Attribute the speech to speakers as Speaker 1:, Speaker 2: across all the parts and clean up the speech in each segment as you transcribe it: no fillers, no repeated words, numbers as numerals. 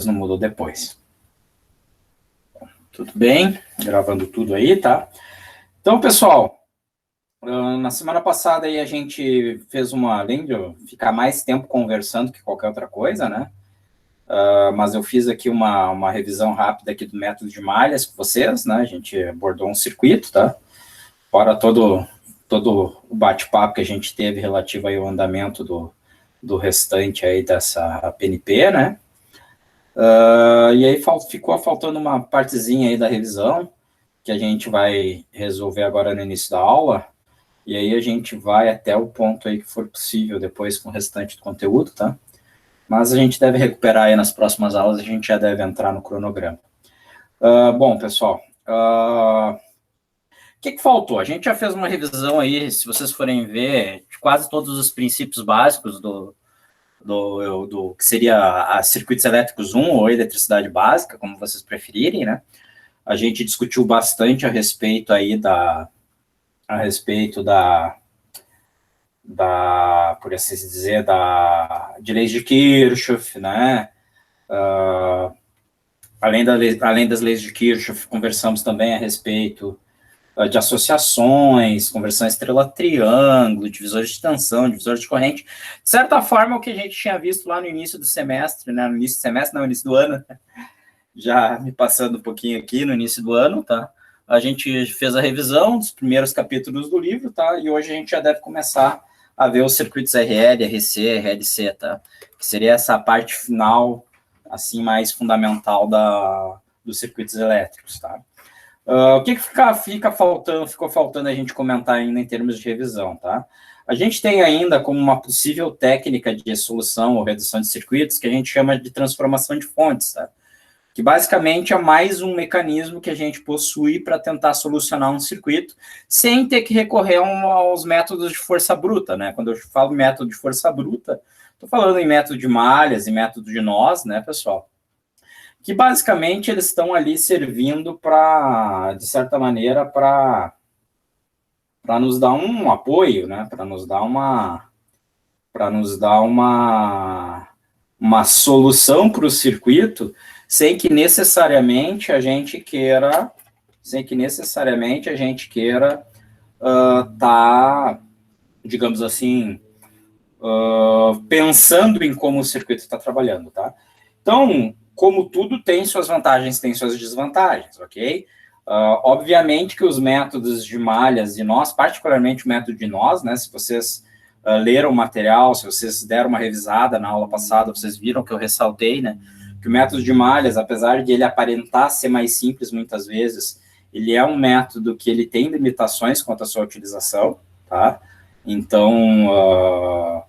Speaker 1: não mudou depois. Tudo bem? Gravando tudo aí, tá? Então, pessoal, na semana passada aí a gente fez além de eu ficar mais tempo conversando que qualquer outra coisa, né? Mas eu fiz aqui uma revisão rápida aqui do método de malhas com vocês, né? A gente abordou um circuito, tá? Fora todo o bate-papo que a gente teve relativo aí ao andamento do restante aí dessa PNP, né? E aí ficou faltando uma partezinha aí da revisão, que a gente vai resolver agora no início da aula, e aí a gente vai até o ponto aí que for possível depois com o restante do conteúdo, tá? Mas a gente deve recuperar aí nas próximas aulas, a gente já deve entrar no cronograma. Bom, pessoal, o que faltou? A gente já fez uma revisão aí, se vocês forem ver, de quase todos os princípios básicos do que seria a circuitos elétricos 1 ou eletricidade básica, como vocês preferirem, né? A gente discutiu bastante a respeito aí por assim dizer, de leis de Kirchhoff, né? Além das leis de Kirchhoff, conversamos também a respeito de associações, conversão estrela-triângulo, divisores de tensão, divisores de corrente. De certa forma, o que a gente tinha visto lá no início do semestre, né? No início do ano, já me passando um pouquinho aqui no início do ano, tá? A gente fez a revisão dos primeiros capítulos do livro, tá? E hoje a gente já deve começar a ver os circuitos RL, RC, RLC, tá? Que seria essa parte final, assim, mais fundamental dos circuitos elétricos, tá? O que ficou faltando a gente comentar ainda em termos de revisão, tá? A gente tem ainda como uma possível técnica de solução ou redução de circuitos que a gente chama de transformação de fontes, tá? Que basicamente é mais um mecanismo que a gente possui para tentar solucionar um circuito sem ter que recorrer aos métodos de força bruta, né? Quando eu falo método de força bruta, estou falando em método de malhas e método de nós, né, pessoal? Que basicamente eles estão ali servindo para, de certa maneira, para nos dar um apoio, né? Para nos dar uma solução para o circuito, sem que necessariamente a gente queira tá, digamos assim, pensando em como o circuito está trabalhando, tá? Então, como tudo tem suas vantagens, tem suas desvantagens, ok? Obviamente que os métodos de malhas e nós, particularmente o método de nós, né? Se vocês leram o material, se vocês deram uma revisada na aula passada, vocês viram que eu ressaltei, né? Que o método de malhas, apesar de ele aparentar ser mais simples muitas vezes, ele é um método que ele tem limitações quanto à sua utilização, tá? Então,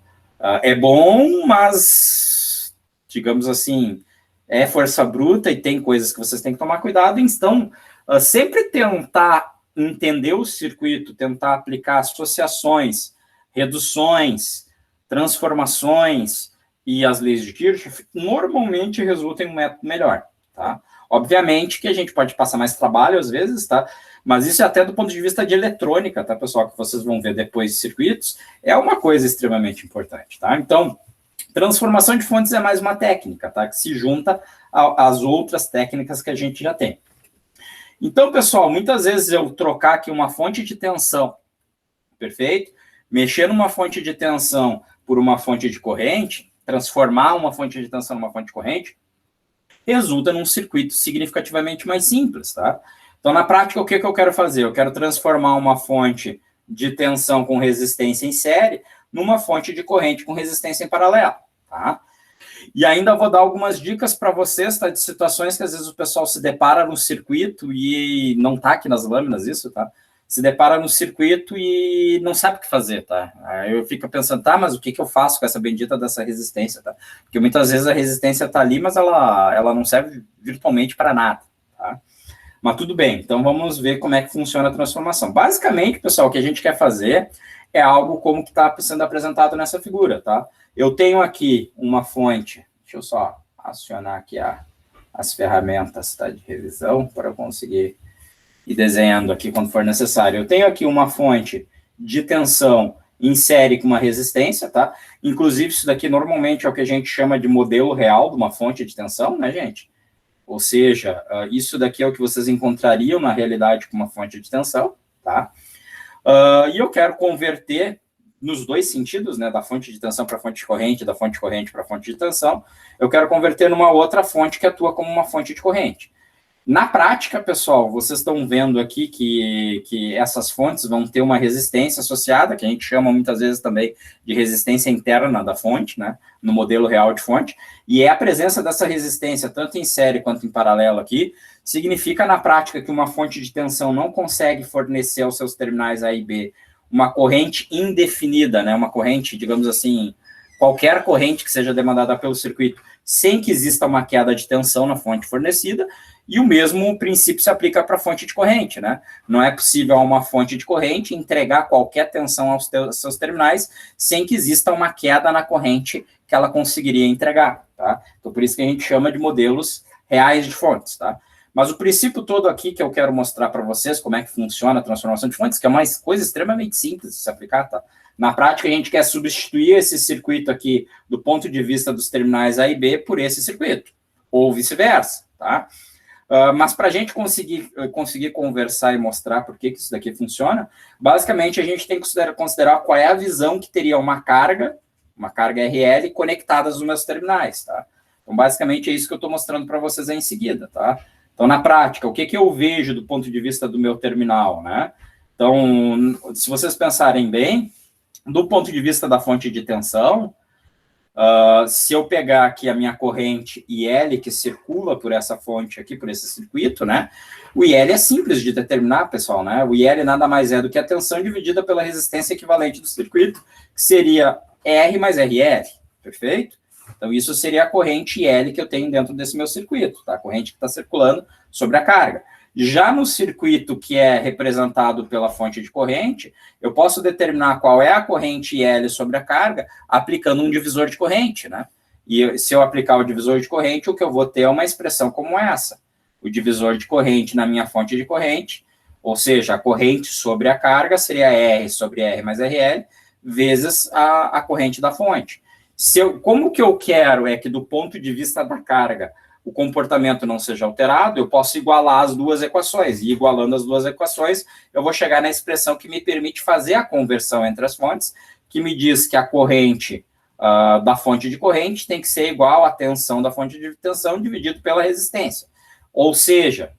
Speaker 1: é bom, mas, digamos assim, é força bruta e tem coisas que vocês têm que tomar cuidado, então, sempre tentar entender o circuito, tentar aplicar associações, reduções, transformações e as leis de Kirchhoff, normalmente resultam em um método melhor, tá? Obviamente que a gente pode passar mais trabalho às vezes, tá? Mas isso é até do ponto de vista de eletrônica, tá, pessoal? Que vocês vão ver depois de circuitos, é uma coisa extremamente importante, tá? Então, transformação de fontes é mais uma técnica, tá? Que se junta às outras técnicas que a gente já tem. Então, pessoal, muitas vezes eu trocar aqui uma fonte de tensão, perfeito? Mexer numa fonte de tensão por uma fonte de corrente, transformar uma fonte de tensão numa fonte de corrente, resulta num circuito significativamente mais simples, tá? Então, na prática, o que eu quero fazer? Eu quero transformar uma fonte de tensão com resistência em série numa fonte de corrente com resistência em paralelo, tá? E ainda vou dar algumas dicas para vocês, tá? De situações que às vezes o pessoal se depara no circuito e não tá aqui nas lâminas isso, tá? Se depara no circuito e não sabe o que fazer, tá? Aí eu fico pensando, tá, mas o que eu faço com essa bendita dessa resistência, tá? Porque muitas vezes a resistência tá ali, mas ela não serve virtualmente para nada, tá? Mas tudo bem, então vamos ver como é que funciona a transformação. Basicamente, pessoal, o que a gente quer fazer é algo como que está sendo apresentado nessa figura, tá? Eu tenho aqui uma fonte, deixa eu só acionar aqui as ferramentas, tá, de revisão para eu conseguir ir desenhando aqui quando for necessário. Eu tenho aqui uma fonte de tensão em série com uma resistência, tá? Inclusive, isso daqui normalmente é o que a gente chama de modelo real de uma fonte de tensão, né, gente? Ou seja, isso daqui é o que vocês encontrariam na realidade com uma fonte de tensão, tá? E eu quero converter nos dois sentidos, né, da fonte de tensão para fonte de corrente, da fonte de corrente para fonte de tensão, eu quero converter numa outra fonte que atua como uma fonte de corrente. Na prática, pessoal, vocês estão vendo aqui que essas fontes vão ter uma resistência associada, que a gente chama muitas vezes também de resistência interna da fonte, né, no modelo real de fonte, e é a presença dessa resistência, tanto em série quanto em paralelo aqui, significa na prática que uma fonte de tensão não consegue fornecer aos seus terminais A e B uma corrente indefinida, né, uma corrente, digamos assim, qualquer corrente que seja demandada pelo circuito, sem que exista uma queda de tensão na fonte fornecida, e o mesmo princípio se aplica para a fonte de corrente, né? Não é possível a uma fonte de corrente entregar qualquer tensão aos seus terminais sem que exista uma queda na corrente que ela conseguiria entregar, tá? Então, por isso que a gente chama de modelos reais de fontes, tá? Mas o princípio todo aqui que eu quero mostrar para vocês, como é que funciona a transformação de fontes, que é uma coisa extremamente simples de se aplicar, tá? Na prática, a gente quer substituir esse circuito aqui, do ponto de vista dos terminais A e B, por esse circuito, ou vice-versa, tá? Mas para a gente conseguir conversar e mostrar por que isso daqui funciona, basicamente a gente tem que considerar qual é a visão que teria uma carga RL conectada aos meus terminais, tá? Então, basicamente é isso que eu estou mostrando para vocês aí em seguida, tá? Então, na prática, o que eu vejo do ponto de vista do meu terminal, né? Então, se vocês pensarem bem, do ponto de vista da fonte de tensão, se eu pegar aqui a minha corrente IL, que circula por essa fonte aqui, por esse circuito, né? O IL é simples de determinar, pessoal, né? O IL nada mais é do que a tensão dividida pela resistência equivalente do circuito, que seria R mais RL, perfeito? Então, isso seria a corrente IL que eu tenho dentro desse meu circuito, tá? A corrente que está circulando sobre a carga. Já no circuito que é representado pela fonte de corrente, eu posso determinar qual é a corrente IL sobre a carga aplicando um divisor de corrente, né? E se eu aplicar o divisor de corrente, o que eu vou ter é uma expressão como essa. O divisor de corrente na minha fonte de corrente, ou seja, a corrente sobre a carga seria R sobre R mais RL, vezes a corrente da fonte. Como que eu quero é que, do ponto de vista da carga, o comportamento não seja alterado, eu posso igualar as duas equações, e igualando as duas equações, eu vou chegar na expressão que me permite fazer a conversão entre as fontes, que me diz que a corrente da fonte de corrente tem que ser igual à tensão da fonte de tensão dividido pela resistência. Ou seja,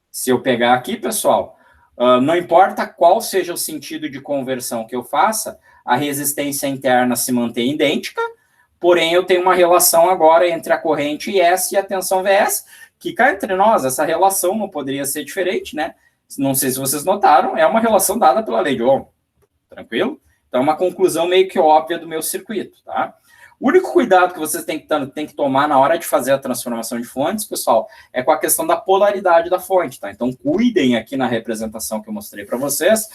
Speaker 1: se eu pegar aqui, pessoal, não importa qual seja o sentido de conversão que eu faça, a resistência interna se mantém idêntica, porém eu tenho uma relação agora entre a corrente IS e a tensão VS, que cá entre nós, essa relação não poderia ser diferente, né? Não sei se vocês notaram, é uma relação dada pela lei de Ohm, tranquilo? Então é uma conclusão meio que óbvia do meu circuito, tá? O único cuidado que vocês têm que tomar na hora de fazer a transformação de fontes, pessoal, é com a questão da polaridade da fonte, tá? Então, cuidem aqui na representação que eu mostrei para vocês,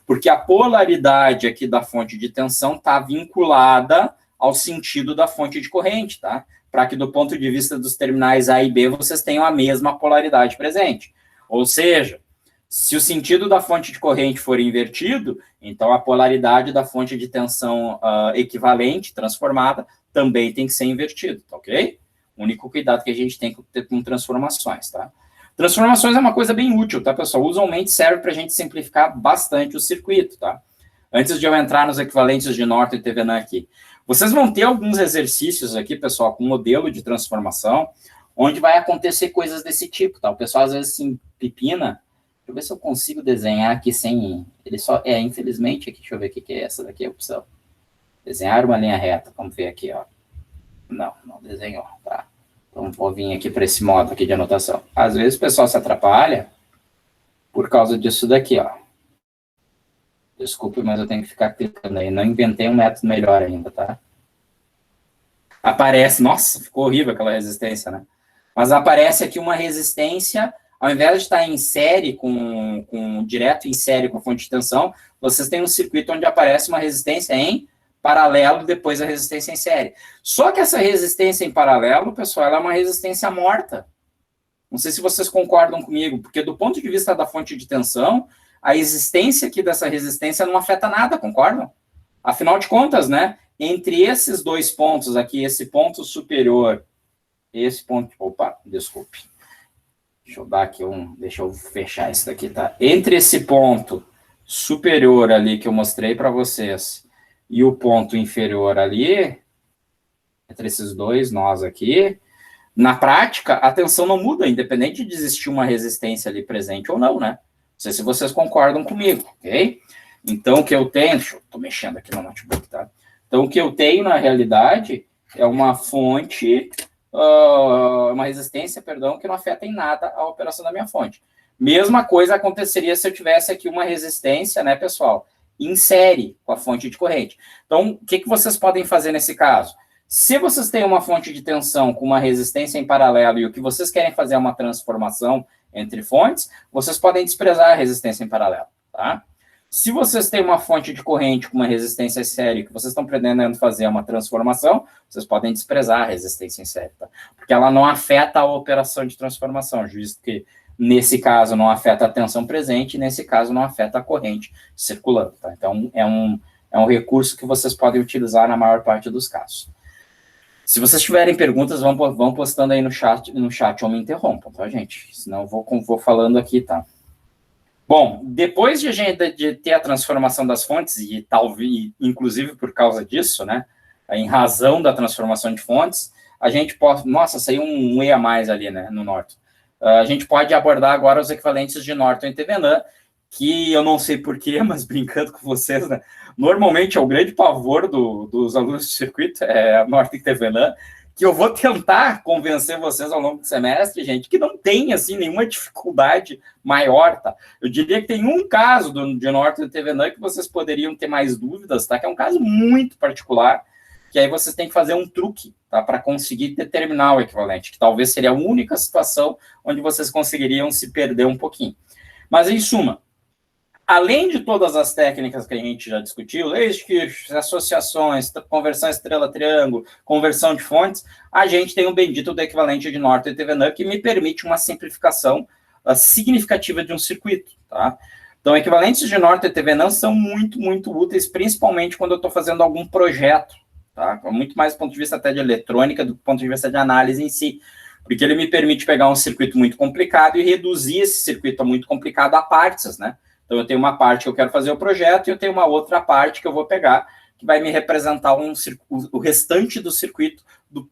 Speaker 1: porque a polaridade aqui da fonte de tensão está vinculada ao sentido da fonte de corrente, tá? Para que, do ponto de vista dos terminais A e B, vocês tenham a mesma polaridade presente. Ou seja, se o sentido da fonte de corrente for invertido, então a polaridade da fonte de tensão equivalente, transformada, também tem que ser invertido, tá ok? O único cuidado que a gente tem que ter com transformações, tá? Transformações é uma coisa bem útil, tá, pessoal? Usualmente serve para a gente simplificar bastante o circuito, tá? Antes de eu entrar nos equivalentes de Norton e Thevenin aqui, vocês vão ter alguns exercícios aqui, pessoal, com modelo de transformação, onde vai acontecer coisas desse tipo, tá? O pessoal às vezes se empipina. Deixa eu ver se eu consigo desenhar aqui sem... Ele só... infelizmente, aqui, deixa eu ver o que é essa daqui, a opção. Desenhar uma linha reta. Vamos ver aqui, ó. Não desenhou, tá? Então, vou vir aqui para esse modo aqui de anotação. Às vezes o pessoal se atrapalha por causa disso daqui, ó. Desculpe, mas eu tenho que ficar clicando aí. Não inventei um método melhor ainda, tá? Aparece... Nossa, ficou horrível aquela resistência, né? Mas aparece aqui uma resistência... Ao invés de estar em série, direto em série com a fonte de tensão, vocês têm um circuito onde aparece uma resistência em paralelo, depois a resistência em série. Só que essa resistência em paralelo, pessoal, ela é uma resistência morta. Não sei se vocês concordam comigo, porque do ponto de vista da fonte de tensão, a existência aqui dessa resistência não afeta nada, concordam? Afinal de contas, né, entre esses dois pontos aqui, esse ponto superior, esse ponto... Opa, desculpe. Deixa eu dar aqui deixa eu fechar isso daqui, tá? Entre esse ponto superior ali que eu mostrei para vocês e o ponto inferior ali, entre esses dois nós aqui, na prática, a tensão não muda, independente de existir uma resistência ali presente ou não, né? Não sei se vocês concordam comigo, ok? Então, o que eu tenho... Estou mexendo aqui no notebook, tá? Então, o que eu tenho, na realidade, é uma fonte... uma resistência, perdão, que não afeta em nada a operação da minha fonte. Mesma coisa aconteceria se eu tivesse aqui uma resistência, né, pessoal, em série com a fonte de corrente. Então, o que vocês podem fazer nesse caso? Se vocês têm uma fonte de tensão com uma resistência em paralelo e o que vocês querem fazer é uma transformação entre fontes, vocês podem desprezar a resistência em paralelo, tá? Se vocês têm uma fonte de corrente com uma resistência em série que vocês estão pretendendo fazer uma transformação, vocês podem desprezar a resistência em série, tá? Porque ela não afeta a operação de transformação, visto que nesse caso não afeta a tensão presente, e nesse caso não afeta a corrente circulando, tá? Então, é um recurso que vocês podem utilizar na maior parte dos casos. Se vocês tiverem perguntas, vão postando aí no chat ou me interrompam, tá, gente? Senão eu vou falando aqui, tá? Bom, depois de ter a transformação das fontes, e talvez, inclusive por causa disso, né, em razão da transformação de fontes, a gente pode... Nossa, saiu um E a mais ali, né, no Norton. A gente pode abordar agora os equivalentes de Norton e Thevenin, que eu não sei porquê, mas brincando com vocês, né, normalmente é o grande pavor dos alunos de circuito, é Norton e Thevenin, que eu vou tentar convencer vocês ao longo do semestre, gente, que não tem, assim, nenhuma dificuldade maior, tá? Eu diria que tem um caso de Norton e Thevenin que vocês poderiam ter mais dúvidas, tá? Que é um caso muito particular, que aí vocês têm que fazer um truque, tá? Para conseguir determinar o equivalente, que talvez seria a única situação onde vocês conseguiriam se perder um pouquinho. Mas, em suma, além de todas as técnicas que a gente já discutiu, Leibniz, associações, conversão estrela-triângulo, conversão de fontes, a gente tem o bendito do equivalente de Norton e Thevenin, que me permite uma simplificação significativa de um circuito, tá? Então, equivalentes de Norton e Thevenin são muito, muito úteis, principalmente quando eu estou fazendo algum projeto, tá? Muito mais do ponto de vista até de eletrônica, do ponto de vista de análise em si, porque ele me permite pegar um circuito muito complicado e reduzir esse circuito muito complicado a partes, né? Então, eu tenho uma parte que eu quero fazer o projeto e eu tenho uma outra parte que eu vou pegar, que vai me representar o restante do circuito,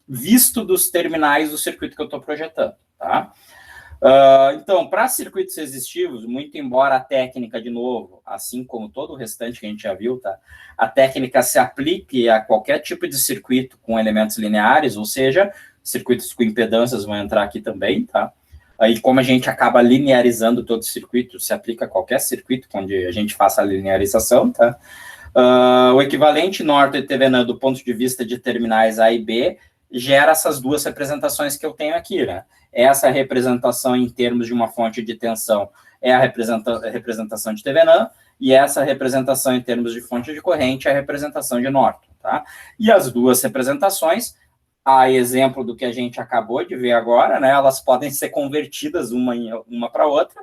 Speaker 1: visto dos terminais do circuito que eu estou projetando, tá? Então, para circuitos resistivos, muito embora a técnica, de novo, assim como todo o restante que a gente já viu, tá? A técnica se aplique a qualquer tipo de circuito com elementos lineares, ou seja, circuitos com impedâncias vão entrar aqui também, tá? Aí, como a gente acaba linearizando todo o circuito, se aplica a qualquer circuito onde a gente faça a linearização, tá? O equivalente Norton e Thevenin, do ponto de vista de terminais A e B, gera essas duas representações que eu tenho aqui, né? Essa representação em termos de uma fonte de tensão é a representação de Thevenin, e essa representação em termos de fonte de corrente é a representação de Norton, tá? E as duas representações, a exemplo do que a gente acabou de ver agora, né, elas podem ser convertidas uma para outra,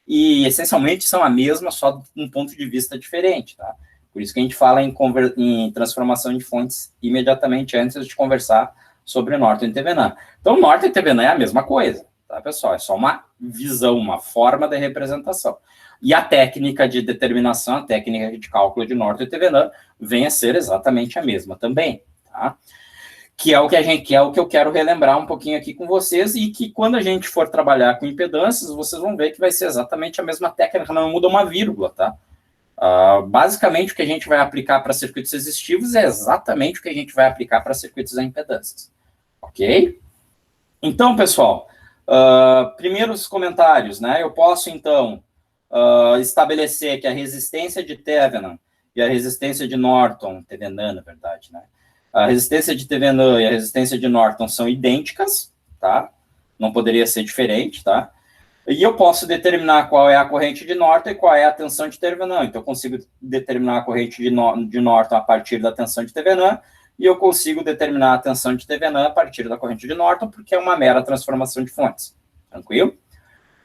Speaker 1: e essencialmente são a mesma, só de um ponto de vista diferente, tá? Por isso que a gente fala em transformação de fontes imediatamente antes de conversar sobre Norton e Thevenin. Então, Norton e Thevenin é a mesma coisa, tá, pessoal? É só uma visão, uma forma de representação. E a técnica de determinação, a técnica de cálculo de Norton e Thevenin vem a ser exatamente a mesma também, tá? Que é o que eu quero relembrar um pouquinho aqui com vocês, e que quando a gente for trabalhar com impedâncias, vocês vão ver que vai ser exatamente a mesma técnica, não muda uma vírgula, tá? Basicamente, o que a gente vai aplicar para circuitos resistivos é exatamente o que a gente vai aplicar para circuitos a impedâncias, ok? Então, pessoal, primeiros comentários, né? Eu posso, então, estabelecer que a resistência de Thevenin e a resistência de Norton, Thevenin, na verdade, né? A resistência de Thevenin e a resistência de Norton são idênticas, tá? Não poderia ser diferente, tá? E eu posso determinar qual é a corrente de Norton e qual é a tensão de Thevenin. Então, eu consigo determinar a corrente de Norton a partir da tensão de Thevenin, e eu consigo determinar a tensão de Thevenin a partir da corrente de Norton, porque é uma mera transformação de fontes. Tranquilo?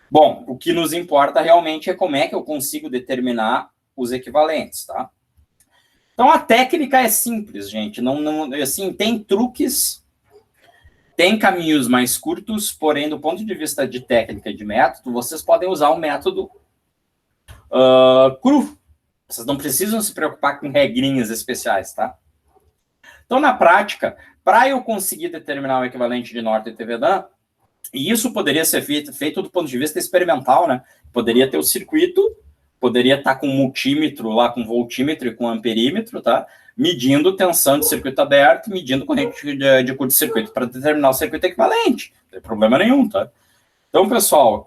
Speaker 1: Bom, o que nos importa realmente é como é que eu consigo determinar os equivalentes, tá? Então, a técnica é simples, gente. Assim, tem truques, tem caminhos mais curtos, porém, do ponto de vista de técnica e de método, vocês podem usar um método cru. Vocês não precisam se preocupar com regrinhas especiais, tá? Então, na prática, para eu conseguir determinar o equivalente de Norton e Thevenin, e isso poderia ser feito do ponto de vista experimental, né? Poderia ter o circuito, poderia estar com multímetro lá, com voltímetro e com amperímetro, tá? Medindo tensão de circuito aberto, medindo corrente de curto-circuito para determinar o circuito equivalente. Não tem problema nenhum, tá? Então, pessoal,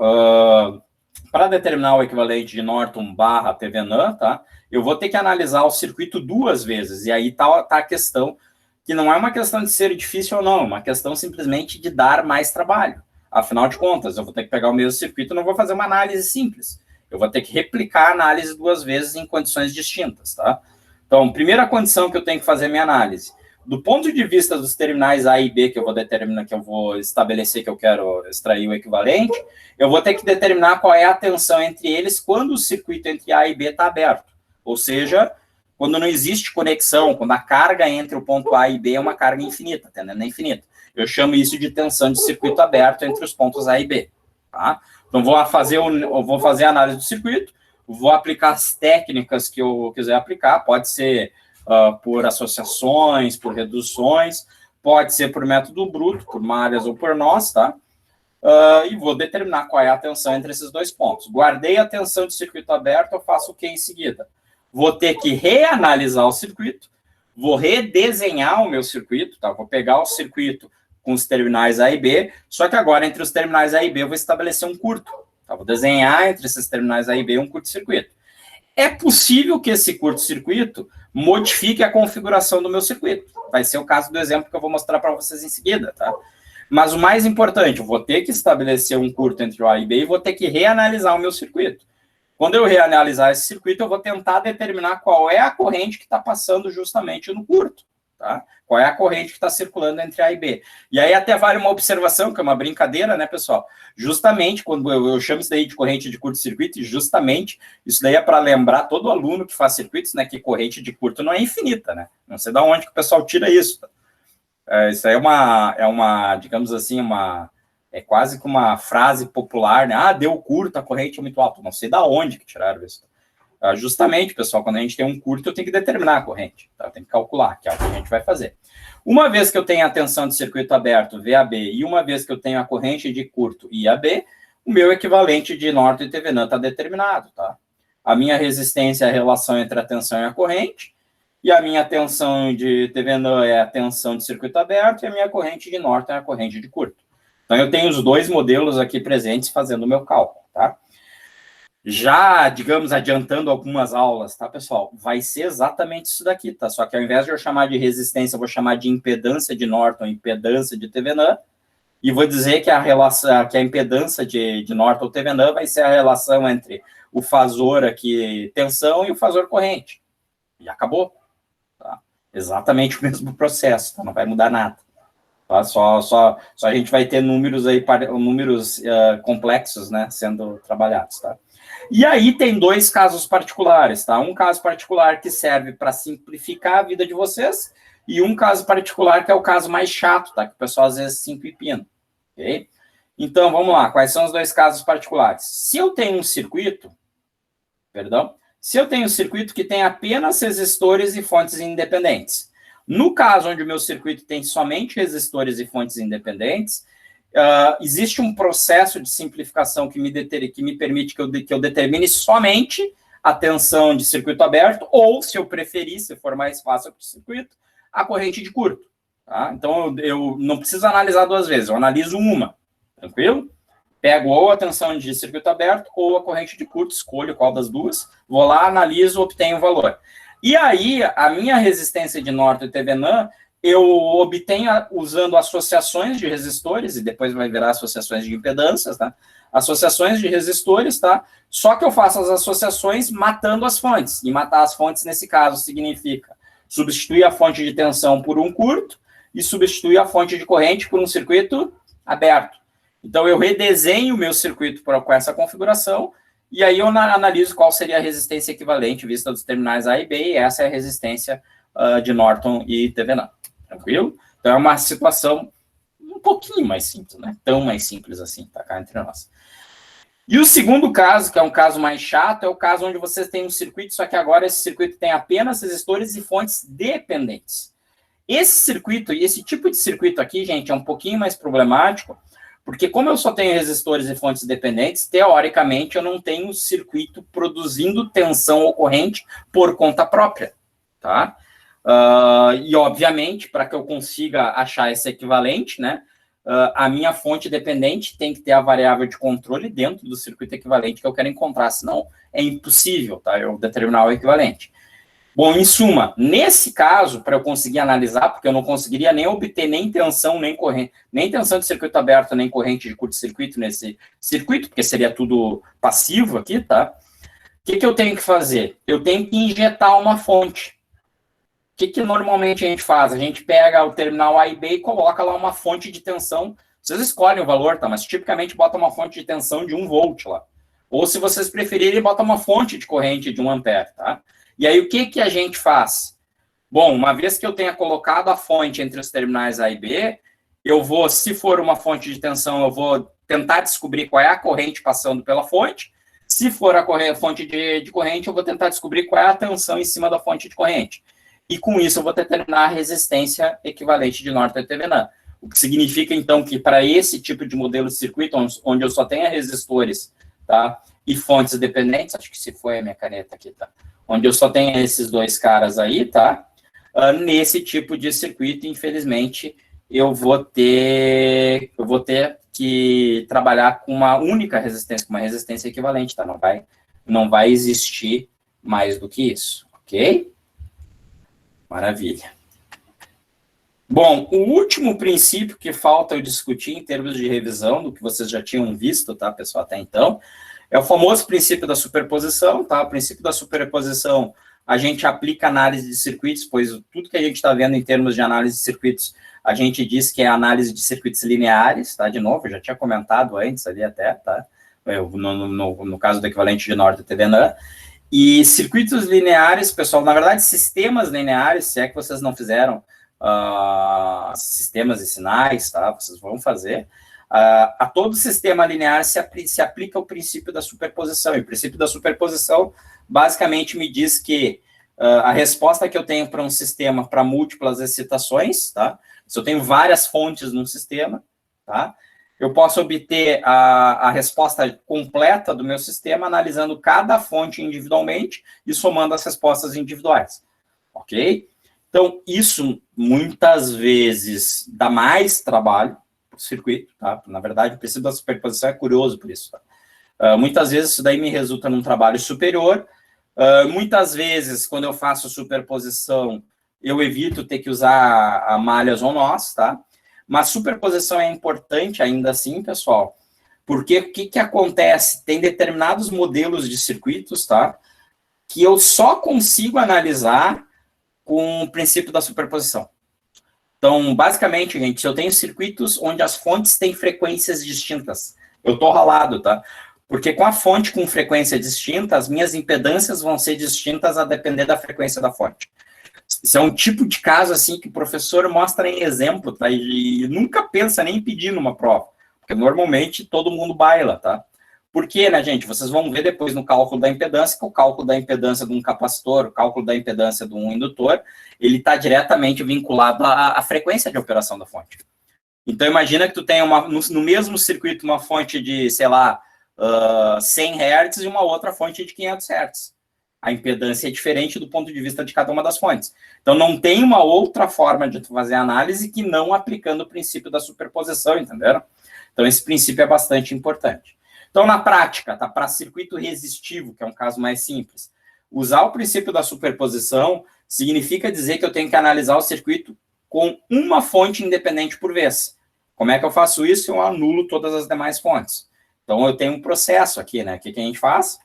Speaker 1: para determinar o equivalente de Norton barra Thevenin, tá? Eu vou ter que analisar o circuito 2 vezes. E aí tá a questão, que não é uma questão de ser difícil ou não, é uma questão simplesmente de dar mais trabalho. Afinal de contas, eu vou ter que pegar o mesmo circuito e não vou fazer uma análise simples. Eu vou ter que replicar a análise 2 vezes em condições distintas, tá? Então, primeira condição que eu tenho que fazer minha análise. Do ponto de vista dos terminais A e B que eu vou determinar, que eu vou estabelecer que eu quero extrair o equivalente, eu vou ter que determinar qual é a tensão entre eles quando o circuito entre A e B está aberto. Ou seja, quando não existe conexão, quando a carga entre o ponto A e B é uma carga infinita, tendendo a infinita. Eu chamo isso de tensão de circuito aberto entre os pontos A e B. Tá? Então, eu vou fazer a análise do circuito, vou aplicar as técnicas que eu quiser aplicar, pode ser por associações, por reduções, pode ser por método bruto, por malhas ou por nós, tá? E vou determinar qual é a tensão entre esses 2 pontos. Guardei a tensão de circuito aberto, eu faço o que em seguida? Vou ter que reanalisar o circuito, vou redesenhar o meu circuito, tá? Vou pegar o circuito com os terminais A e B, só que agora entre os terminais A e B eu vou estabelecer um curto. Tá? Vou desenhar entre esses terminais A e B um curto-circuito. É possível que esse curto-circuito modifique a configuração do meu circuito. Vai ser o caso do exemplo que eu vou mostrar para vocês em seguida, tá? Mas o mais importante, eu vou ter que estabelecer um curto entre o A e B e vou ter que reanalisar o meu circuito. Quando eu reanalisar esse circuito, eu vou tentar determinar qual é a corrente que está passando justamente no curto, tá? Qual é a corrente que está circulando entre A e B. E aí até vale uma observação, que é uma brincadeira, né, pessoal? Justamente, quando eu chamo isso daí de corrente de curto-circuito, e justamente isso daí é para lembrar todo aluno que faz circuitos, né, que corrente de curto não é infinita, né? Não sei de onde que o pessoal tira isso. Isso aí é uma, digamos assim, é quase que uma frase popular, né? Ah, deu curto, a corrente é muito alta. Não sei de onde que tiraram isso. Justamente, pessoal, quando a gente tem um curto, eu tenho que determinar a corrente, tá? Eu tenho que calcular, que é o que a gente vai fazer. Uma vez que eu tenho a tensão de circuito aberto, VAB, e uma vez que eu tenho a corrente de curto, IAB, o meu equivalente de Norton e Thevenin está determinado, tá? A minha resistência é a relação entre a tensão e a corrente, e a minha tensão de Thevenin é a tensão de circuito aberto, e a minha corrente de Norton é a corrente de curto. Então, eu tenho os 2 modelos aqui presentes fazendo o meu cálculo, tá? Já, digamos, adiantando algumas aulas, tá, pessoal? Vai ser exatamente isso daqui, tá? Só que ao invés de eu chamar de resistência, eu vou chamar de impedância de Norton, impedância de Thevenin, e vou dizer que a impedância de Norton ou Thevenin vai ser a relação entre o fasor aqui, tensão, e o fasor corrente. E acabou. Tá? Exatamente o mesmo processo, tá? Não vai mudar nada. Tá? Só a gente vai ter números aí, números complexos, né, sendo trabalhados, tá? E aí tem 2 casos particulares, tá? Um caso particular que serve para simplificar a vida de vocês e um caso particular que é o caso mais chato, tá? Que o pessoal às vezes se empipina, ok? Então, vamos lá. Quais são os 2 casos particulares? Se eu tenho um circuito, que tem apenas resistores e fontes independentes, no caso onde o meu circuito tem somente resistores e fontes independentes, existe um processo de simplificação que me permite que eu determine somente a tensão de circuito aberto, ou, se eu preferir, se for mais fácil para o circuito, a corrente de curto. Tá? Então, eu não preciso analisar 2 vezes, eu analiso uma, tranquilo? Pego ou a tensão de circuito aberto ou a corrente de curto, escolho qual das duas, vou lá, analiso, obtenho o valor. E aí, a minha resistência de Norton e Thevenin, eu obtenho usando associações de resistores, e depois vai virar associações de impedâncias, tá? Associações de resistores, tá? Só que eu faço as associações matando as fontes. E matar as fontes, nesse caso, significa substituir a fonte de tensão por um curto e substituir a fonte de corrente por um circuito aberto. Então, eu redesenho o meu circuito com essa configuração e aí eu analiso qual seria a resistência equivalente vista dos terminais A e B, e essa é a resistência de Norton e Thevenin. Tranquilo? Então é uma situação um pouquinho mais simples, né? Tão mais simples assim, tá cá entre nós. E o segundo caso, que é um caso mais chato, é o caso onde vocês têm um circuito, só que agora esse circuito tem apenas resistores e fontes dependentes. Esse circuito, e esse tipo de circuito aqui, gente, é um pouquinho mais problemático, porque como eu só tenho resistores e fontes dependentes, teoricamente eu não tenho circuito produzindo tensão ocorrente por conta própria, tá? E, obviamente, para que eu consiga achar esse equivalente, né, a minha fonte dependente tem que ter a variável de controle dentro do circuito equivalente que eu quero encontrar, senão é impossível, tá, eu determinar o equivalente. Bom, em suma, nesse caso, para eu conseguir analisar, porque eu não conseguiria nem obter nem tensão, nem corrente, nem tensão de circuito aberto, nem corrente de curto-circuito nesse circuito, porque seria tudo passivo aqui, tá? O que eu tenho que fazer? Eu tenho que injetar uma fonte. O que normalmente a gente faz? A gente pega o terminal A e B e coloca lá uma fonte de tensão. Vocês escolhem o valor, tá? Mas tipicamente bota uma fonte de tensão de 1 volt lá. Ou, se vocês preferirem, bota uma fonte de corrente de 1 ampere, tá? E aí, o que a gente faz? Bom, uma vez que eu tenha colocado a fonte entre os terminais A e B, eu vou, se for uma fonte de tensão, eu vou tentar descobrir qual é a corrente passando pela fonte. Se for a fonte de corrente, eu vou tentar descobrir qual é a tensão em cima da fonte de corrente. E com isso eu vou determinar a resistência equivalente de Norton e Thevenin. O que significa, então, que para esse tipo de modelo de circuito, onde eu só tenho resistores, tá, e fontes dependentes, acho que se foi a minha caneta aqui, tá, onde eu só tenho esses dois caras aí, tá, nesse tipo de circuito, infelizmente, eu vou ter que trabalhar com uma única resistência, com uma resistência equivalente, tá, não vai existir mais do que isso, ok? Maravilha. Bom, o último princípio que falta eu discutir em termos de revisão, do que vocês já tinham visto, tá, pessoal, até então, é o famoso princípio da superposição, tá? O princípio da superposição, a gente aplica análise de circuitos, pois tudo que a gente está vendo em termos de análise de circuitos, a gente diz que é análise de circuitos lineares, tá? De novo, eu já tinha comentado antes ali até, tá? No caso do equivalente de Norton e Thevenin. E circuitos lineares, pessoal, na verdade, sistemas lineares, se é que vocês não fizeram sistemas e sinais, tá? Vocês vão fazer. A todo sistema linear se aplica o princípio da superposição. E o princípio da superposição, basicamente, me diz que a resposta que eu tenho para um sistema para múltiplas excitações, tá? Se eu tenho várias fontes num sistema, tá? Eu posso obter a resposta completa do meu sistema analisando cada fonte individualmente e somando as respostas individuais, ok? Então, isso muitas vezes dá mais trabalho para o circuito, tá? Na verdade, o princípio da superposição é curioso por isso, tá? Muitas vezes isso daí me resulta num trabalho superior. Muitas vezes, quando eu faço superposição, eu evito ter que usar malhas ou nós, tá? Mas superposição é importante ainda assim, pessoal, porque o que acontece? Tem determinados modelos de circuitos, tá? Que eu só consigo analisar com o princípio da superposição. Então, basicamente, gente, eu tenho circuitos onde as fontes têm frequências distintas. Eu tô ralado, tá? Porque com a fonte com frequência distinta, as minhas impedâncias vão ser distintas a depender da frequência da fonte. Isso é um tipo de caso, assim, que o professor mostra em exemplo, tá? E nunca pensa nem em pedir numa prova, porque normalmente todo mundo baila, tá? Por quê, né, gente? Vocês vão ver depois no cálculo da impedância, que o cálculo da impedância de um capacitor, o cálculo da impedância de um indutor, ele está diretamente vinculado à frequência de operação da fonte. Então, imagina que tu tem no mesmo circuito uma fonte de, sei lá, 100 Hz e uma outra fonte de 500 Hz. A impedância é diferente do ponto de vista de cada uma das fontes. Então, não tem uma outra forma de tu fazer análise que não aplicando o princípio da superposição, entenderam? Então, esse princípio é bastante importante. Então, na prática, tá, para circuito resistivo, que é um caso mais simples, usar o princípio da superposição significa dizer que eu tenho que analisar o circuito com uma fonte independente por vez. Como é que eu faço isso? Eu anulo todas as demais fontes. Então, eu tenho um processo aqui, né? O que a gente faz?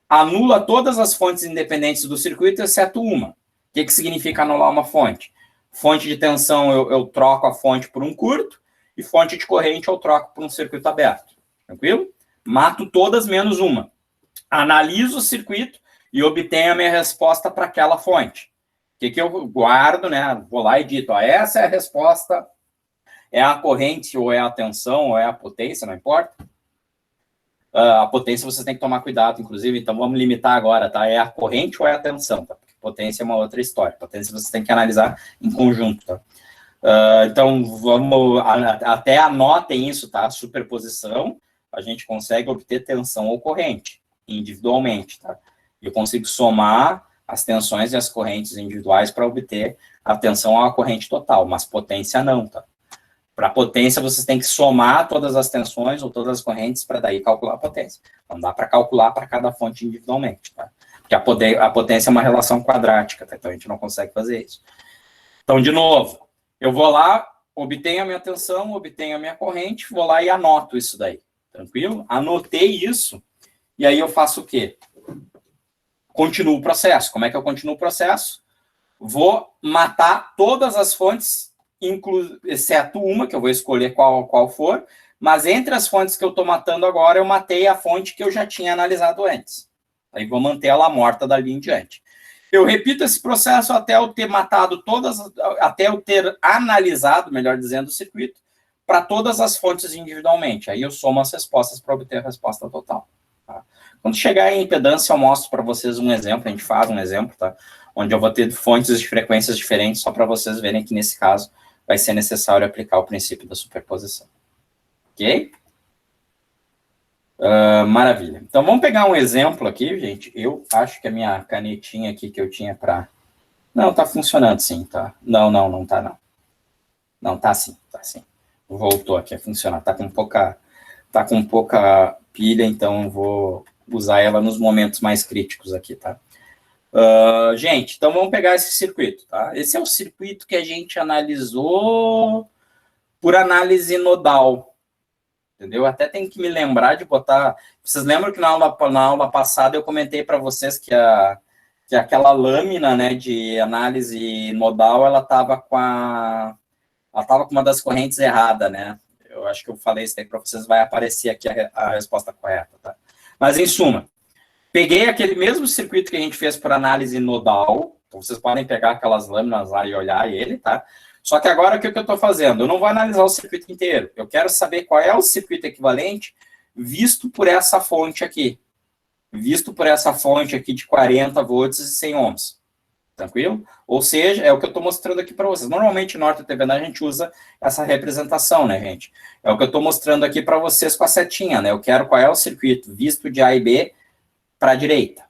Speaker 1: Anula todas as fontes independentes do circuito, exceto uma. O que significa anular uma fonte? Fonte de tensão, eu troco a fonte por um curto, e fonte de corrente eu troco por um circuito aberto. Tranquilo? Mato todas menos uma. analiso o circuito e obtenho a minha resposta para aquela fonte. O que eu guardo, né? Vou lá e dito, ó, essa é a resposta, é a corrente, ou é a tensão, ou é a potência, não importa. A potência você tem que tomar cuidado, inclusive, então vamos limitar agora, tá? É a corrente ou é a tensão, tá? Porque potência é uma outra história. Potência você tem que analisar em conjunto, tá? Então, vamos, até anotem isso, tá? Superposição, a gente consegue obter tensão ou corrente, individualmente, tá? Eu consigo somar as tensões e as correntes individuais para obter a tensão ou a corrente total, mas potência não, tá? Para potência, vocês têm que somar todas as tensões ou todas as correntes para daí calcular a potência. Não dá para calcular para cada fonte individualmente, tá? Porque a potência é uma relação quadrática, tá? Então a gente não consegue fazer isso. Então, de novo, eu vou lá, obtenho a minha tensão, obtenho a minha corrente, vou lá e anoto isso daí. Tranquilo? Anotei isso, e aí eu faço o quê? Continuo o processo. Como é que eu continuo o processo? Vou matar todas as fontes, exceto uma, que eu vou escolher qual for, mas entre as fontes que eu estou matando agora, eu matei a fonte que eu já tinha analisado antes. Aí vou manter ela morta dali em diante. Eu repito esse processo até eu ter matado até eu ter analisado, melhor dizendo, o circuito, para todas as fontes individualmente. Aí eu somo as respostas para obter a resposta total. Tá? Quando chegar em impedância, eu mostro para vocês um exemplo, a gente faz um exemplo, tá? Onde eu vou ter fontes de frequências diferentes, só para vocês verem que, nesse caso, vai ser necessário aplicar o princípio da superposição. Ok? Maravilha. Então, vamos pegar um exemplo aqui, gente. Eu acho que a minha canetinha aqui que eu tinha para... Não, tá funcionando sim, tá? Não tá, não. Não, tá sim, tá sim. Voltou aqui a funcionar. Tá com pouca pilha, então eu vou usar ela nos momentos mais críticos aqui, tá? Gente, então vamos pegar esse circuito, tá? Esse é o circuito que a gente analisou por análise nodal, entendeu? Até tem que me lembrar de botar... Vocês lembram que na aula passada eu comentei para vocês que aquela lâmina, né, de análise nodal, ela estava com uma das correntes errada, né? Eu acho que eu falei isso aí para vocês, vai aparecer aqui a resposta correta, tá? Mas, em suma, peguei aquele mesmo circuito que a gente fez por análise nodal, então vocês podem pegar aquelas lâminas lá e olhar ele, tá? Só que agora, o que eu estou fazendo? Eu não vou analisar o circuito inteiro, eu quero saber qual é o circuito equivalente visto por essa fonte aqui. Visto por essa fonte aqui de 40 volts e 100 ohms. Tranquilo? Ou seja, é o que eu estou mostrando aqui para vocês. Normalmente, no OrthoTVN, a gente usa essa representação, né, gente? É o que eu estou mostrando aqui para vocês com a setinha, né? Eu quero qual é o circuito visto de A e B para a direita.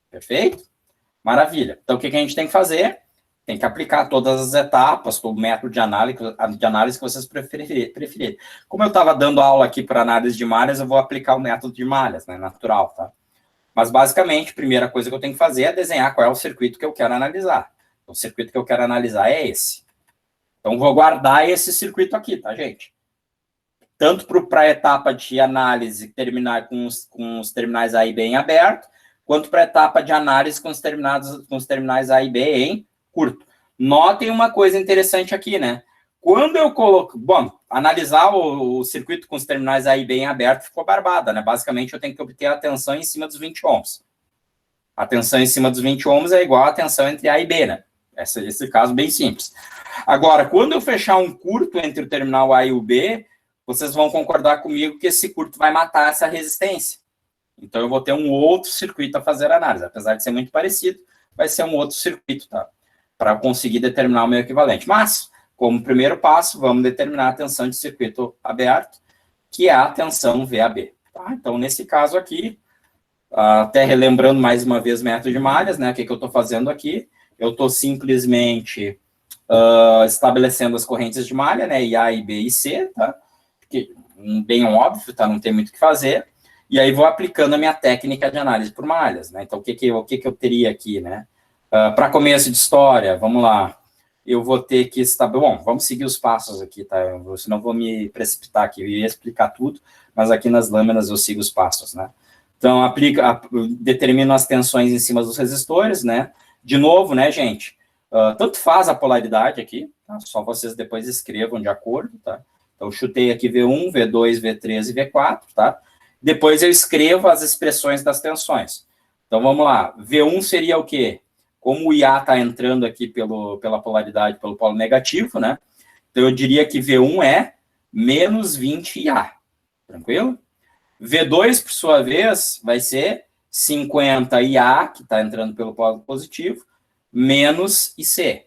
Speaker 1: Perfeito? Maravilha. Então, o que a gente tem que fazer? Tem que aplicar todas as etapas, todo o método de análise que vocês preferirem. Como eu estava dando aula aqui para análise de malhas, eu vou aplicar o método de malhas, né? Natural, tá? Mas, basicamente, a primeira coisa que eu tenho que fazer é desenhar qual é o circuito que eu quero analisar. O circuito que eu quero analisar é esse. Então, vou guardar esse circuito aqui, tá, gente? Tanto para a etapa de análise terminar com os terminais A e B em aberto, quanto para a etapa de análise com os terminais A e B em curto. Notem uma coisa interessante aqui, né? Quando eu coloco... Bom, analisar o circuito com os terminais A e B em aberto ficou barbada, né? Basicamente, eu tenho que obter a tensão em cima dos 20 ohms. A tensão em cima dos 20 ohms é igual à tensão entre A e B, né? Esse caso bem simples. Agora, quando eu fechar um curto entre o terminal A e o B, vocês vão concordar comigo que esse curto vai matar essa resistência. Então, eu vou ter um outro circuito a fazer a análise. Apesar de ser muito parecido, vai ser um outro circuito, tá? Para conseguir determinar o meu equivalente. Mas, como primeiro passo, vamos determinar a tensão de circuito aberto, que é a tensão VAB. Tá? Então, nesse caso aqui, até relembrando mais uma vez o método de malhas, né? O que eu estou fazendo aqui? Eu estou simplesmente estabelecendo as correntes de malha, né? IA, IB e C, tá? Que, bem óbvio, tá? Não tem muito o que fazer. E aí vou aplicando a minha técnica de análise por malhas, né? Então, o que eu teria aqui, né? Para começo de história, vamos lá. Eu vou ter que estabelecer... Bom, vamos seguir os passos aqui, tá? Senão eu vou me precipitar aqui. Eu ia explicar tudo, mas aqui nas lâminas eu sigo os passos, né? Então, determino as tensões em cima dos resistores, né? De novo, né, gente? Tanto faz a polaridade aqui, tá? Só vocês depois escrevam de acordo, tá? Então, eu chutei aqui V1, V2, V3 e V4, tá? Depois eu escrevo as expressões das tensões. Então, vamos lá. V1 seria o quê? Como o IA está entrando aqui pela polaridade, pelo polo negativo, né? Então, eu diria que V1 é menos 20 IA. Tranquilo? V2, por sua vez, vai ser 50 IA, que está entrando pelo polo positivo, menos IC.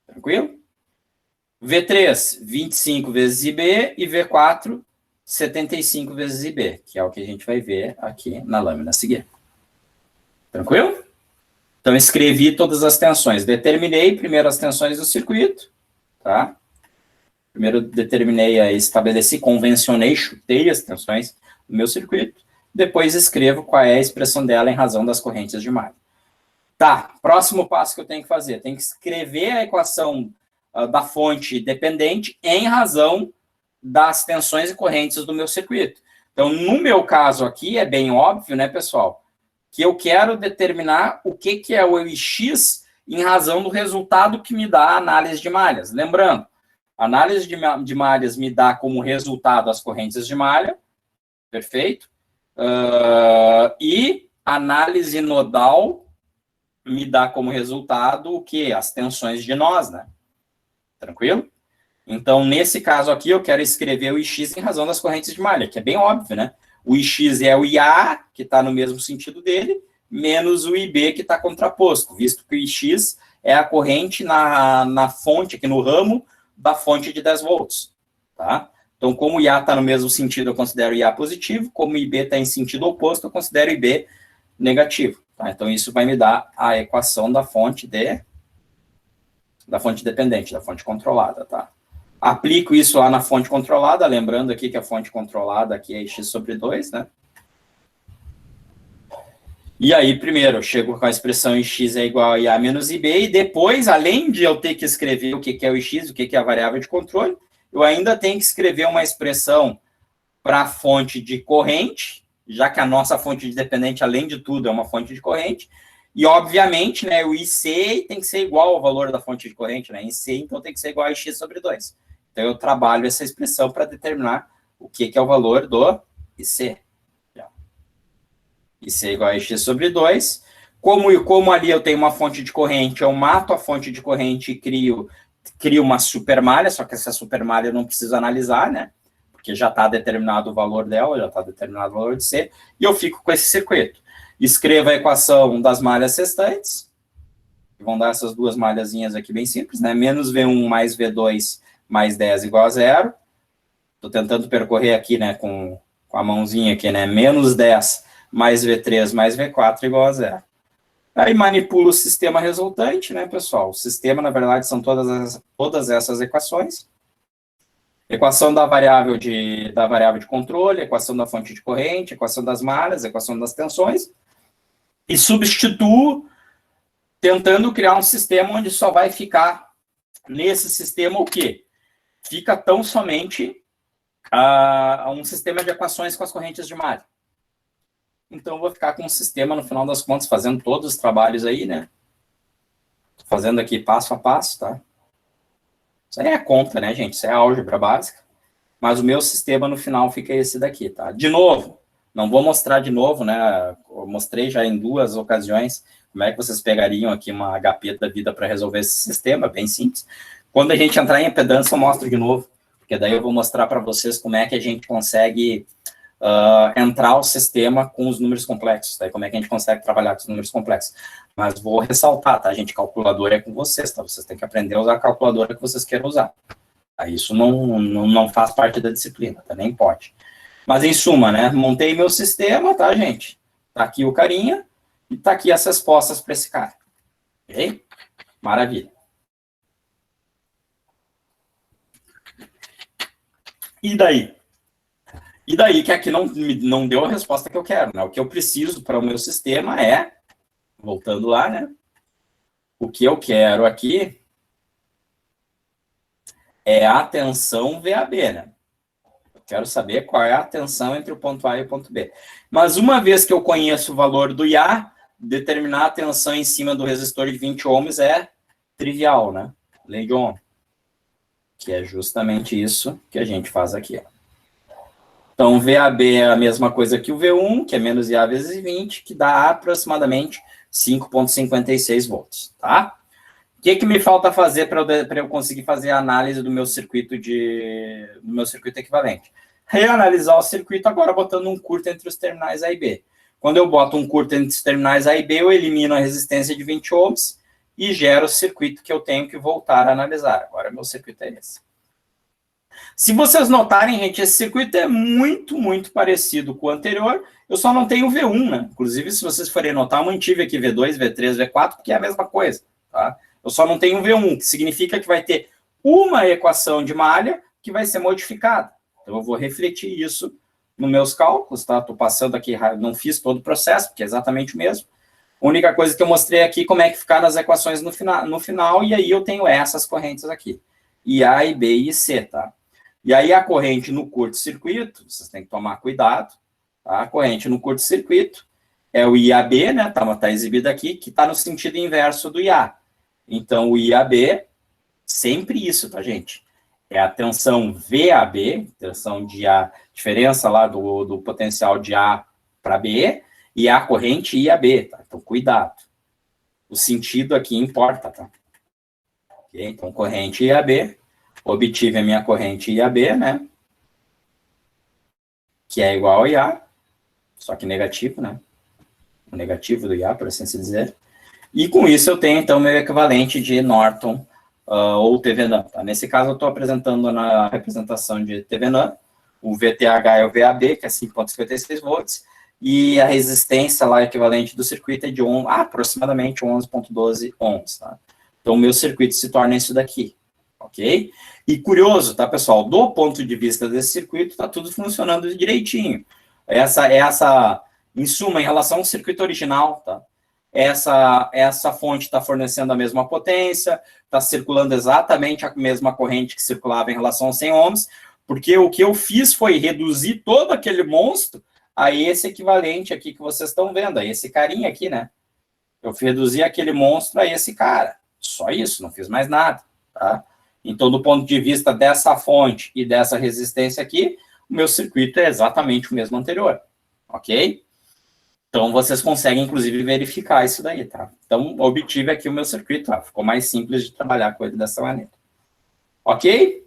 Speaker 1: Tranquilo? V3, 25 vezes IB, e V4, 75 vezes IB, que é o que a gente vai ver aqui na lâmina a seguir. Tranquilo? Então, escrevi todas as tensões. Determinei primeiro as tensões do circuito, tá? Primeiro determinei, estabeleci, convencionei, chutei as tensões do meu circuito. Depois escrevo qual é a expressão dela em razão das correntes de malha. Tá, próximo passo que eu tenho que fazer. Tenho que escrever a equação da fonte dependente em razão das tensões e correntes do meu circuito. Então, no meu caso aqui, é bem óbvio, né, pessoal, que eu quero determinar o que é o Ix em razão do resultado que me dá a análise de malhas. Lembrando, a análise de malhas me dá como resultado as correntes de malha, perfeito? E análise nodal me dá como resultado o quê? As tensões de nós, né? Tranquilo? Então, nesse caso aqui, eu quero escrever o Ix em razão das correntes de malha, que é bem óbvio, né? O Ix é o IA, que está no mesmo sentido dele, menos o IB, que está contraposto, visto que o Ix é a corrente na fonte, aqui no ramo, da fonte de 10 volts, tá? Então, como o IA está no mesmo sentido, eu considero o IA positivo, como o IB está em sentido oposto, eu considero o IB negativo, tá? Então, isso vai me dar a equação da fonte dependente, da fonte controlada, tá? Aplico isso lá na fonte controlada, lembrando aqui que a fonte controlada aqui é X sobre 2, né? E aí, primeiro, eu chego com a expressão X é igual a IA menos IB, e depois, além de eu ter que escrever o que é o X, o que é a variável de controle, eu ainda tenho que escrever uma expressão para a fonte de corrente, já que a nossa fonte de dependente, além de tudo, é uma fonte de corrente, e, obviamente, né, o IC tem que ser igual ao valor da fonte de corrente, né? IC, então, tem que ser igual a X sobre 2. Então, eu trabalho essa expressão para determinar o que é o valor do IC. IC é igual a X sobre 2. Como ali eu tenho uma fonte de corrente, eu mato a fonte de corrente e crio uma supermalha, só que essa supermalha eu não preciso analisar, né? Porque já está determinado o valor dela, já está determinado o valor de C, e eu fico com esse circuito. Escrevo a equação das malhas restantes, que vão dar essas duas malhazinhas aqui bem simples, né? Menos V1 mais V2 mais 10 igual a 0. Estou tentando percorrer aqui, né, com a mãozinha aqui, né? Menos 10 mais V3 mais V4 igual a 0. Aí manipulo o sistema resultante, né, pessoal? O sistema, na verdade, são todas essas equações. Equação da variável de controle, equação da fonte de corrente, equação das malhas, equação das tensões. E substituo tentando criar um sistema onde só vai ficar nesse sistema o quê? Fica tão somente um sistema de equações com as correntes de malha. Então, eu vou ficar com um sistema, no final das contas, fazendo todos os trabalhos aí, né? Tô fazendo aqui passo a passo, tá? Isso aí é conta, né, gente? Isso é álgebra básica. Mas o meu sistema, no final, fica esse daqui, tá? De novo, não vou mostrar de novo, né? Eu mostrei já em 2 ocasiões como é que vocês pegariam aqui uma HP da vida para resolver esse sistema, bem simples. Quando a gente entrar em impedância, eu mostro de novo, porque daí eu vou mostrar para vocês como é que a gente consegue entrar o sistema com os números complexos, daí como é que a gente consegue trabalhar com os números complexos. Mas vou ressaltar, tá, gente? Calculadora é com vocês, tá? Vocês têm que aprender a usar a calculadora que vocês queiram usar. Tá? Isso não faz parte da disciplina, tá? Nem pode. Mas, em suma, né? Montei meu sistema, tá, gente? Tá aqui o carinha e tá aqui as respostas para esse cara. Ok? Maravilha. E daí? E daí que aqui não deu a resposta que eu quero, né? O que eu preciso para o meu sistema é, voltando lá, né? O que eu quero aqui é a tensão VAB, né? Eu quero saber qual é a tensão entre o ponto A e o ponto B. Mas uma vez que eu conheço o valor do IA, determinar a tensão em cima do resistor de 20 ohms é trivial, né? Lei de Ohm. Que é justamente isso que a gente faz aqui, ó. Então, VAB é a mesma coisa que o V1, que é menos IA vezes 20, que dá aproximadamente 5,56 volts, tá? O que me falta fazer para eu conseguir fazer a análise do meu circuito equivalente? Reanalisar o circuito agora botando um curto entre os terminais A e B. Quando eu boto um curto entre os terminais A e B, eu elimino a resistência de 20 ohms e gero o circuito que eu tenho que voltar a analisar. Agora, meu circuito é esse. Se vocês notarem, gente, esse circuito é muito, muito parecido com o anterior, eu só não tenho V1, né? Inclusive, se vocês forem notar, eu mantive aqui V2, V3, V4, porque é a mesma coisa, tá? Eu só não tenho V1, que significa que vai ter uma equação de malha que vai ser modificada. Então, eu vou refletir isso nos meus cálculos, tá? Estou passando aqui, não fiz todo o processo, porque é exatamente o mesmo. A única coisa que eu mostrei aqui, como é que ficaram as equações no final, e aí eu tenho essas correntes aqui. IA, e B e C, tá? E aí a corrente no curto-circuito, vocês têm que tomar cuidado, tá? A corrente no curto-circuito é o IAB, né? Tá exibido aqui, que está no sentido inverso do IA. Então, o IAB, sempre isso, tá, gente? É a tensão VAB, tensão de A, diferença lá do potencial de A para B, e a corrente IAB, tá? Então, cuidado. O sentido aqui importa, tá? Okay? Então, corrente IAB, obtive a minha corrente IAB, né? Que é igual a IA, só que negativo, né? O negativo do IA, por assim se dizer. E com isso eu tenho, então, meu equivalente de Norton ou TVNAM. Tá? Nesse caso, eu estou apresentando na representação de TVNAM, o VTH é o VAB, que é 5,56 volts, e a resistência lá equivalente do circuito é de aproximadamente 11,12 ohms. Tá? Então, o meu circuito se torna isso daqui, ok? E curioso, tá, pessoal? Do ponto de vista desse circuito, está tudo funcionando direitinho. Em suma, em relação ao circuito original, tá? Essa fonte está fornecendo a mesma potência, está circulando exatamente a mesma corrente que circulava em relação aos 100 ohms, porque o que eu fiz foi reduzir todo aquele monstro a esse equivalente aqui que vocês estão vendo, a esse carinha aqui, né? Eu reduzi aquele monstro a esse cara. Só isso, não fiz mais nada, tá? Então, do ponto de vista dessa fonte e dessa resistência aqui, o meu circuito é exatamente o mesmo anterior, ok? Então, vocês conseguem, inclusive, verificar isso daí, tá? Então, obtive aqui o meu circuito, tá? Ficou mais simples de trabalhar com ele dessa maneira. Ok?